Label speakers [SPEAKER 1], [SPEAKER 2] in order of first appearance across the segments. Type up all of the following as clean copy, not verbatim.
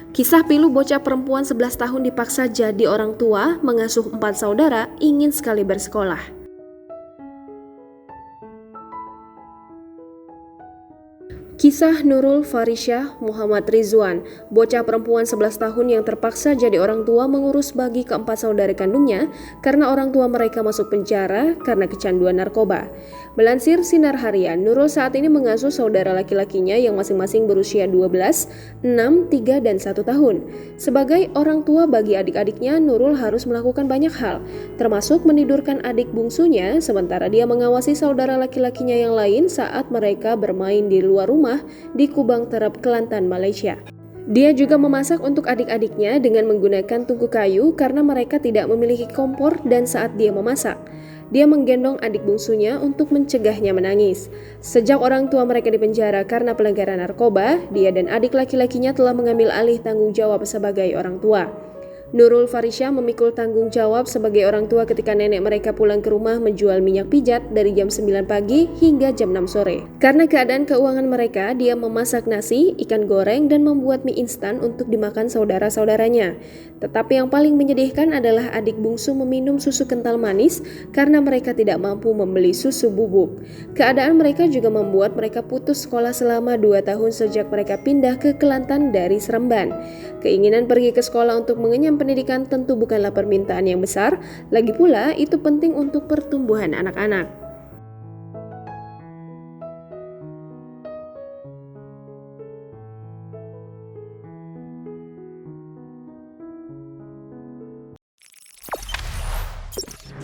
[SPEAKER 1] Kisah pilu bocah perempuan 11 tahun dipaksa jadi orang tua, mengasuh 4 saudara, ingin sekali bersekolah. Kisah Nurul Farisya Muhammad Rizwan, bocah perempuan 11 tahun yang terpaksa jadi orang tua mengurus bagi keempat saudara kandungnya karena orang tua mereka masuk penjara karena kecanduan narkoba. Melansir Sinar Harian, Nurul saat ini mengasuh saudara laki-lakinya yang masing-masing berusia 12, 6, 3, dan 1 tahun. Sebagai orang tua bagi adik-adiknya, Nurul harus melakukan banyak hal, termasuk menidurkan adik bungsunya sementara dia mengawasi saudara laki-lakinya yang lain saat mereka bermain di luar rumah di Kubang Terep, Kelantan, Malaysia. Dia juga memasak untuk adik-adiknya dengan menggunakan tungku kayu karena mereka tidak memiliki kompor dan saat dia memasak, dia menggendong adik bungsunya untuk mencegahnya menangis. Sejak orang tua mereka dipenjara karena pelanggaran narkoba, dia dan adik laki-lakinya telah mengambil alih tanggung jawab sebagai orang tua. Nurul Farisya memikul tanggung jawab sebagai orang tua ketika nenek mereka pulang ke rumah menjual minyak pijat dari jam 9 pagi hingga jam 6 sore. Karena keadaan keuangan mereka, dia memasak nasi, ikan goreng, dan membuat mie instan untuk dimakan saudara-saudaranya. Tetapi yang paling menyedihkan adalah adik bungsu meminum susu kental manis karena mereka tidak mampu membeli susu bubuk. Keadaan mereka juga membuat mereka putus sekolah selama 2 tahun sejak mereka pindah ke Kelantan dari Seremban. Keinginan pergi ke sekolah untuk mengenyam pendidikan tentu bukanlah permintaan yang besar, lagi pula itu penting untuk pertumbuhan anak-anak.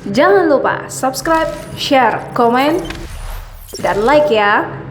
[SPEAKER 2] Jangan lupa subscribe, share, komen, dan like ya!